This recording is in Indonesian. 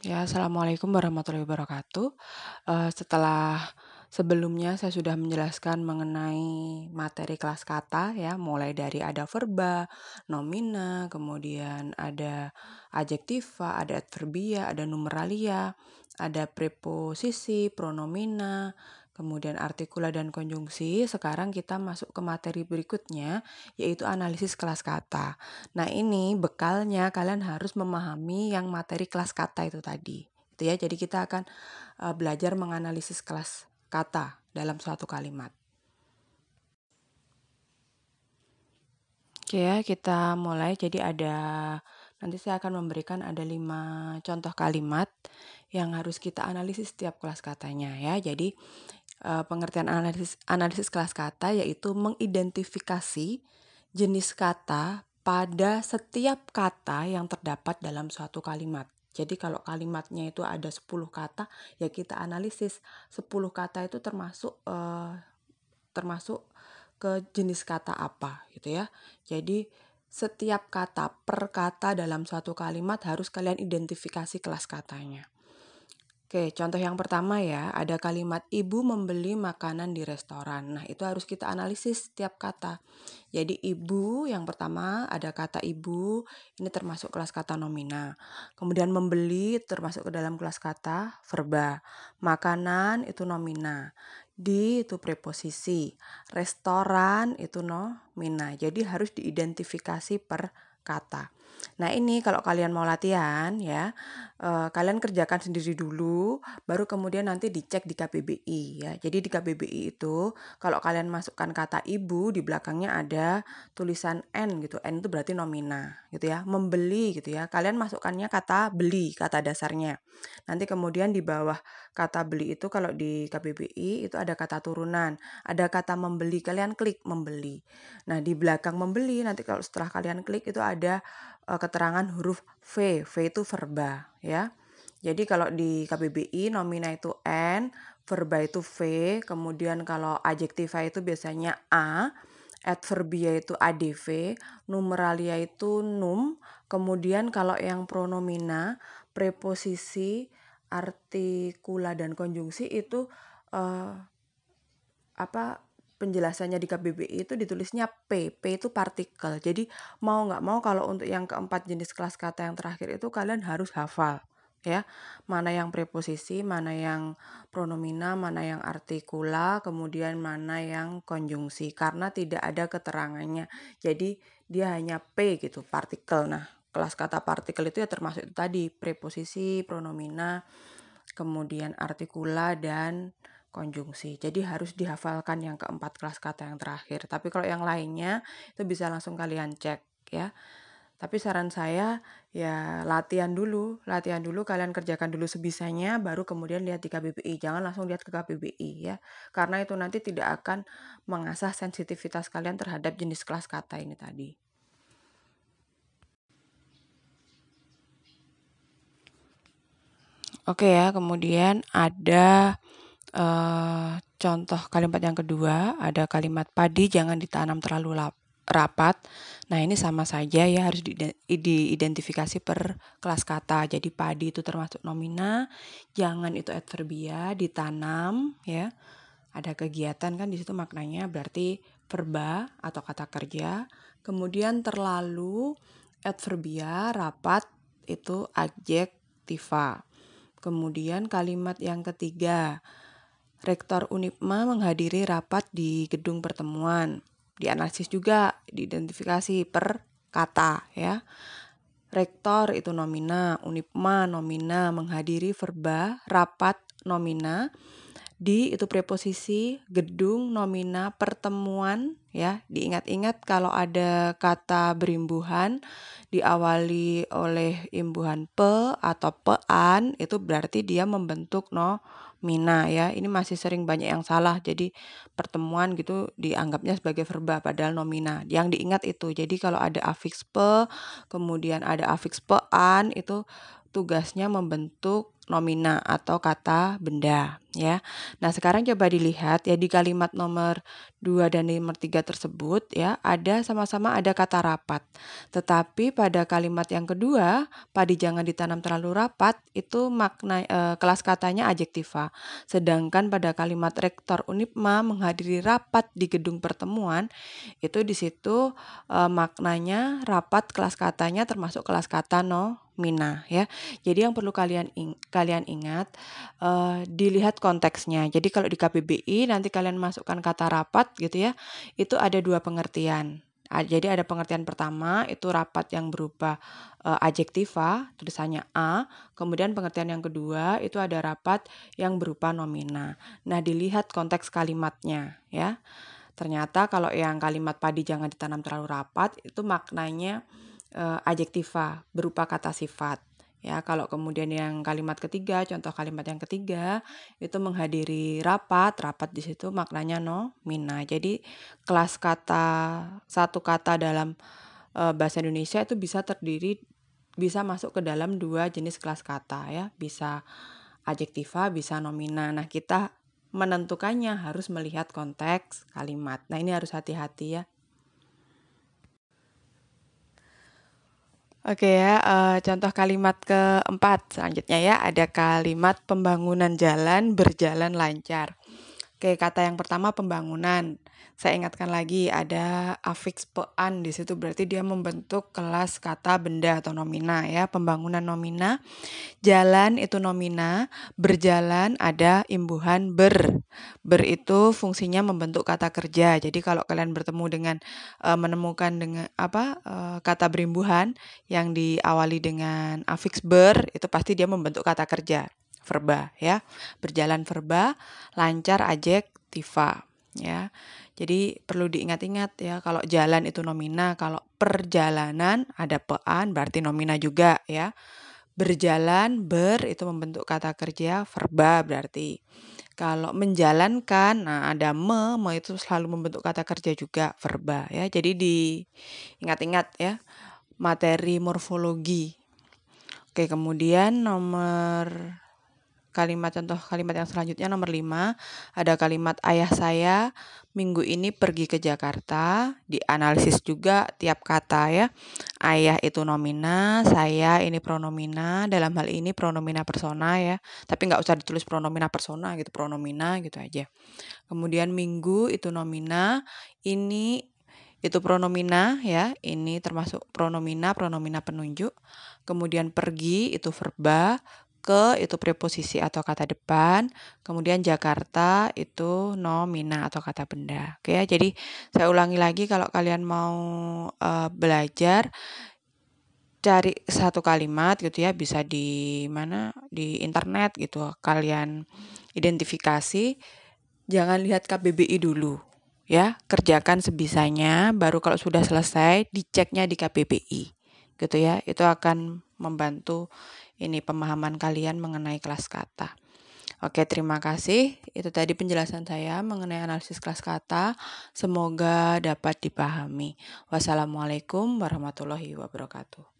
Ya, assalamualaikum warahmatullahi wabarakatuh. Setelah sebelumnya saya sudah menjelaskan mengenai materi kelas kata ya, mulai dari ada verba, nomina, kemudian ada adjektiva, ada adverbia, ada numeralia, ada preposisi, pronomina, kemudian artikula dan konjungsi. Sekarang kita masuk ke materi berikutnya, yaitu analisis kelas kata. Nah, ini bekalnya kalian harus memahami yang materi kelas kata itu tadi. Gitu ya. Jadi kita akan belajar menganalisis kelas kata dalam suatu kalimat. Oke ya, kita mulai. Jadi nanti saya akan memberikan ada 5 contoh kalimat yang harus kita analisis setiap kelas katanya ya. Jadi pengertian analisis kelas kata yaitu mengidentifikasi jenis kata pada setiap kata yang terdapat dalam suatu kalimat. Jadi kalau kalimatnya itu ada 10 kata, ya kita analisis 10 kata itu termasuk ke jenis kata apa gitu ya. Jadi setiap kata per kata dalam suatu kalimat harus kalian identifikasi kelas katanya. Oke, contoh yang pertama ya, ada kalimat ibu membeli makanan di restoran. Nah, itu harus kita analisis setiap kata. Jadi ibu yang pertama ada kata ibu, ini termasuk kelas kata nomina. Kemudian membeli termasuk ke dalam kelas kata verba. Makanan itu nomina. Di itu preposisi. Restoran itu nomina. Jadi harus diidentifikasi per kata. Nah, ini kalau kalian mau latihan ya, kalian kerjakan sendiri dulu, baru kemudian nanti dicek di KBBI ya. Jadi di KBBI itu kalau kalian masukkan kata ibu di belakangnya ada tulisan N gitu. N itu berarti nomina gitu ya. Membeli gitu ya. Kalian masukkannya kata beli, kata dasarnya. Nanti kemudian di bawah kata beli itu kalau di KBBI itu ada kata turunan, ada kata membeli, kalian klik membeli. Nah, di belakang membeli nanti kalau setelah kalian klik itu ada keterangan huruf V. V itu verba ya. Jadi kalau di KBBI nomina itu N, verba itu V, kemudian kalau adjektiva itu biasanya A, adverbia itu ADV, numeralia itu num, kemudian kalau yang pronomina, preposisi, artikula dan konjungsi itu penjelasannya di KBBI itu ditulisnya P. P itu partikel. Jadi mau nggak mau kalau untuk yang keempat jenis kelas kata yang terakhir itu kalian harus hafal ya. Mana yang preposisi, mana yang pronomina, mana yang artikula, kemudian mana yang konjungsi. Karena tidak ada keterangannya. Jadi dia hanya P gitu, partikel. Nah, kelas kata partikel itu ya termasuk itu tadi, preposisi, pronomina, kemudian artikula dan konjungsi. Jadi harus dihafalkan yang keempat kelas kata yang terakhir. Tapi kalau yang lainnya itu bisa langsung kalian cek ya. Tapi saran saya ya latihan dulu kalian kerjakan dulu sebisanya baru kemudian lihat di KBBI. Jangan langsung lihat ke KBBI ya. Karena itu nanti tidak akan mengasah sensitivitas kalian terhadap jenis kelas kata ini tadi. Oke ya, kemudian ada contoh kalimat yang kedua, ada kalimat padi jangan ditanam terlalu rapat. Nah, ini sama saja ya, harus diidentifikasi per kelas kata. Jadi padi itu termasuk nomina, jangan itu adverbia, ditanam ya. Ada kegiatan kan di situ maknanya berarti verba atau kata kerja. Kemudian terlalu adverbia, rapat itu adjektiva. Kemudian kalimat yang ketiga, Rektor Unipma menghadiri rapat di gedung pertemuan. Dianalisis juga, diidentifikasi per kata ya. Rektor itu nomina, Unipma nomina, menghadiri verba, rapat nomina, di itu preposisi, gedung nomina, pertemuan ya. Diingat-ingat kalau ada kata berimbuhan diawali oleh imbuhan pe atau pean itu berarti dia membentuk nomina ya. Ini masih sering banyak yang salah. Jadi pertemuan gitu dianggapnya sebagai verba padahal nomina. Yang diingat itu. Jadi kalau ada afiks pe, kemudian ada afiks pean itu tugasnya membentuk nomina atau kata benda ya. Nah, sekarang coba dilihat ya di kalimat nomor 2 dan nomor 3 tersebut ya sama-sama ada kata rapat. Tetapi pada kalimat yang kedua, padi jangan ditanam terlalu rapat, itu kelas katanya adjektiva. Sedangkan pada kalimat Rektor Unipma menghadiri rapat di gedung pertemuan, itu di situ maknanya rapat kelas katanya termasuk kelas kata nomina ya. Jadi yang perlu kalian ingat, dilihat konteksnya. Jadi kalau di KBBI nanti kalian masukkan kata rapat gitu ya, itu ada 2 pengertian. Jadi ada pengertian pertama itu rapat yang berupa adjektiva, tulisannya A. Kemudian pengertian yang kedua itu ada rapat yang berupa nomina. Nah, dilihat konteks kalimatnya ya. Ternyata kalau yang kalimat padi jangan ditanam terlalu rapat itu maknanya adjektiva berupa kata sifat. Ya, kalau kemudian yang kalimat ketiga, contoh kalimat yang ketiga itu menghadiri rapat di situ maknanya nomina. Jadi kelas kata, satu kata dalam bahasa Indonesia itu bisa masuk ke dalam 2 jenis kelas kata ya, bisa adjektiva, bisa nomina. Nah, kita menentukannya harus melihat konteks kalimat. Nah, ini harus hati-hati ya. Oke ya, contoh kalimat keempat selanjutnya ya, ada kalimat pembangunan jalan berjalan lancar. Oke, kata yang pertama pembangunan. Saya ingatkan lagi ada afiks pean di situ, berarti dia membentuk kelas kata benda atau nomina ya, pembangunan nomina. Jalan itu nomina, berjalan ada imbuhan ber. Ber itu fungsinya membentuk kata kerja. Jadi kalau kalian bertemu dengan menemukan dengan kata berimbuhan yang diawali dengan afiks ber, itu pasti dia membentuk kata kerja, verba ya. Berjalan verba, lancar adjektiva ya. Jadi perlu diingat-ingat ya, kalau jalan itu nomina, kalau perjalanan ada pean berarti nomina juga ya. Berjalan, ber itu membentuk kata kerja, verba berarti. Kalau menjalankan, nah ada me itu selalu membentuk kata kerja juga, verba ya. Jadi diingat-ingat ya, materi morfologi. Oke, kemudian contoh kalimat yang selanjutnya nomor 5, ada kalimat ayah saya minggu ini pergi ke Jakarta, dianalisis juga tiap kata ya. Ayah itu nomina, saya ini pronomina, dalam hal ini pronomina persona ya. Tapi nggak usah ditulis pronomina persona gitu, pronomina gitu aja. Kemudian minggu itu nomina, ini itu pronomina ya, ini termasuk pronomina penunjuk. Kemudian pergi itu verba, ke itu preposisi atau kata depan, kemudian Jakarta itu nomina atau kata benda. Oke ya, jadi saya ulangi lagi kalau kalian mau belajar cari satu kalimat gitu ya, bisa di internet gitu, kalian identifikasi, jangan lihat KBBI dulu ya, kerjakan sebisanya, baru kalau sudah selesai diceknya di KBBI gitu ya, itu akan membantu pemahaman kalian mengenai kelas kata. Oke, terima kasih. Itu tadi penjelasan saya mengenai analisis kelas kata. Semoga dapat dipahami. Wassalamualaikum warahmatullahi wabarakatuh.